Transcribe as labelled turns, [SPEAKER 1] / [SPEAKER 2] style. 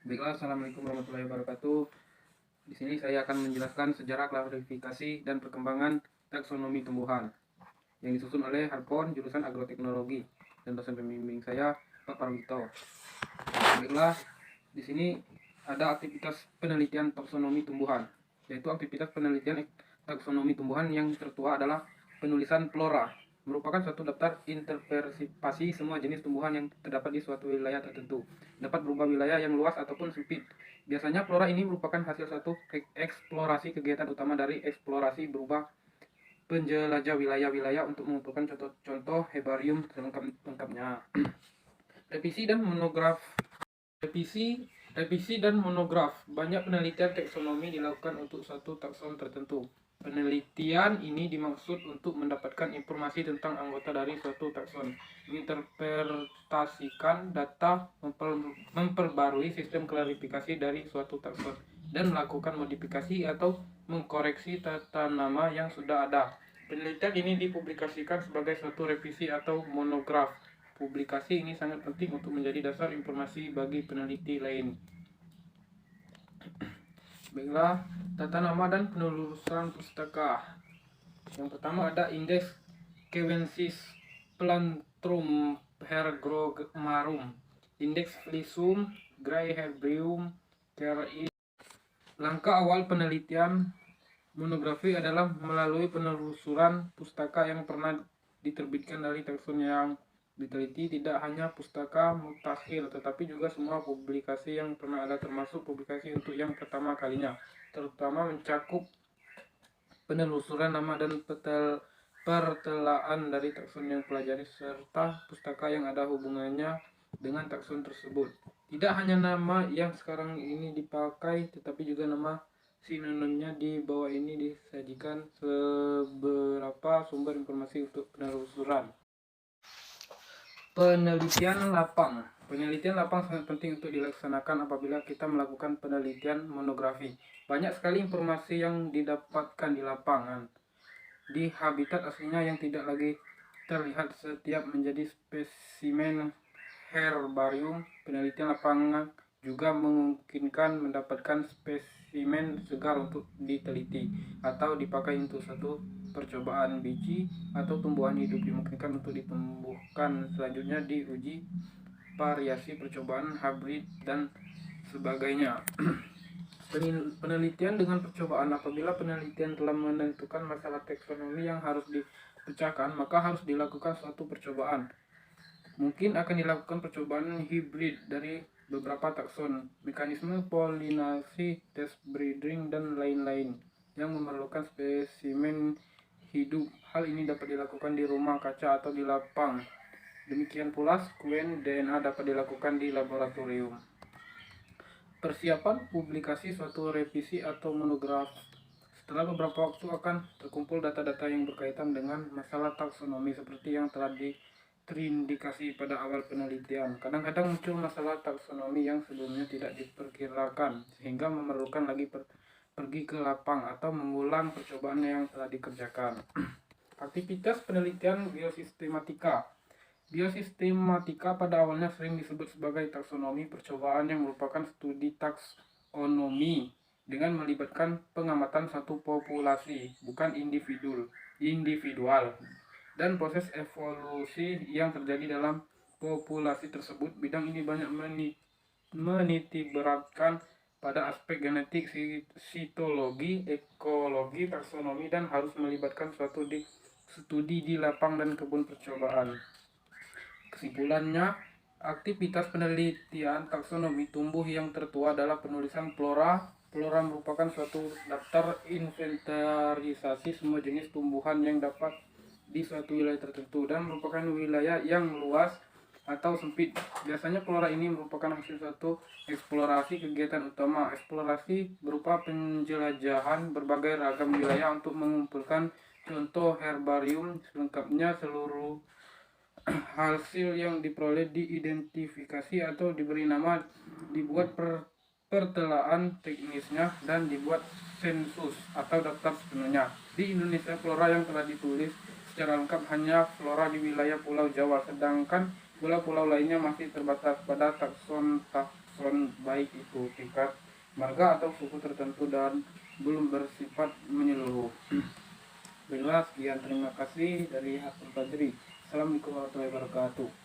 [SPEAKER 1] Baiklah, assalamualaikum warahmatullahi wabarakatuh. Di sini saya akan menjelaskan sejarah klasifikasi dan perkembangan taksonomi tumbuhan yang disusun oleh Harpon jurusan Agroteknologi dan dosen pembimbing saya Pak Parwito. Baiklah, di sini ada aktivitas penelitian taksonomi tumbuhan, yaitu aktivitas penelitian taksonomi tumbuhan yang tertua adalah penulisan flora, merupakan suatu daftar interpretasi semua jenis tumbuhan yang terdapat di suatu wilayah tertentu. Dapat berubah wilayah yang luas ataupun sempit. Biasanya flora ini merupakan hasil suatu eksplorasi kegiatan utama dari eksplorasi berubah penjelajah wilayah-wilayah untuk mengumpulkan contoh-contoh herbarium lengkapnya. Revisi dan monograf Revisi dan monograf. Banyak penelitian taksonomi dilakukan untuk satu takson tertentu. Penelitian ini dimaksud untuk mendapatkan informasi tentang anggota dari suatu takson, menginterpretasikan data, memperbarui sistem klasifikasi dari suatu takson, dan melakukan modifikasi atau mengkoreksi tata nama yang sudah ada. Penelitian ini dipublikasikan sebagai suatu revisi atau monograf. Publikasi ini sangat penting untuk menjadi dasar informasi bagi peneliti lain. Baiklah, tata nama dan penelusuran pustaka. Yang pertama ada indeks Kewensis Plantrum Hergromarum, indeks Flisum Graihebrium Kerai. Langkah awal penelitian monografi adalah melalui penelusuran pustaka yang pernah diterbitkan dari takson yang diteliti, tidak hanya pustaka mutakhir tetapi juga semua publikasi yang pernah ada, termasuk publikasi untuk yang pertama kalinya, terutama mencakup penelusuran nama dan pertelaan dari takson yang pelajari serta pustaka yang ada hubungannya dengan takson tersebut. Tidak hanya nama yang sekarang ini dipakai tetapi juga nama sinonimnya. Di bawah ini disajikan beberapa sumber informasi untuk penelusuran. Penelitian lapang. Penelitian lapang sangat penting untuk dilaksanakan apabila kita melakukan penelitian monografi. Banyak sekali informasi yang didapatkan di lapangan, di habitat aslinya yang tidak lagi terlihat setiap menjadi spesimen herbarium. Penelitian lapangan juga memungkinkan mendapatkan spesimen segar untuk diteliti atau dipakai untuk satu percobaan biji atau tumbuhan hidup. Dimungkinkan untuk ditumbuhkan selanjutnya di uji variasi, percobaan hybrid dan sebagainya. Penelitian dengan percobaan. Apabila penelitian telah menentukan masalah taksonomi yang harus dipecahkan, maka harus dilakukan suatu percobaan. Mungkin akan dilakukan percobaan hibrid dari beberapa takson, mekanisme polinasi, test breeding, dan lain-lain yang memerlukan spesimen hidup. Hal ini dapat dilakukan di rumah kaca atau di lapang. Demikian pula sekuen DNA dapat dilakukan di laboratorium. Persiapan publikasi suatu revisi atau monograf. Setelah beberapa waktu akan terkumpul data-data yang berkaitan dengan masalah taksonomi seperti yang telah terindikasi pada awal penelitian. Kadang-kadang muncul masalah taksonomi yang sebelumnya tidak diperkirakan sehingga memerlukan lagi pergi ke lapang atau mengulang percobaan yang telah dikerjakan. Aktivitas penelitian biosistematika. Biosistematika pada awalnya sering disebut sebagai taksonomi percobaan, yang merupakan studi taksonomi dengan melibatkan pengamatan satu populasi, bukan individual, dan proses evolusi yang terjadi dalam populasi tersebut. Bidang ini banyak menitiberatkan pada aspek genetik, sitologi, ekologi, taksonomi, dan harus melibatkan suatu studi di lapang dan kebun percobaan. Kesimpulannya, aktivitas penelitian taksonomi tumbuh yang tertua adalah penulisan flora. Flora merupakan suatu daftar inventarisasi semua jenis tumbuhan yang dapat di suatu wilayah tertentu dan merupakan wilayah yang luas atau sempit. Biasanya flora ini merupakan hasil suatu eksplorasi kegiatan utama. Eksplorasi berupa penjelajahan berbagai ragam wilayah untuk mengumpulkan contoh herbarium selengkapnya. Seluruh hasil yang diperoleh diidentifikasi atau diberi nama, dibuat pertelaan teknisnya, dan dibuat sensus atau daftar sepenuhnya. Di Indonesia, flora yang telah ditulis secara lengkap hanya flora di wilayah Pulau Jawa, sedangkan pulau-pulau lainnya masih terbatas pada takson paslon, baik itu tingkat marga atau suku tertentu, dan belum bersifat menyeluruh. Baiklah, sekian, terima kasih dari Hasan Fajri. Assalamualaikum warahmatullahi wabarakatuh.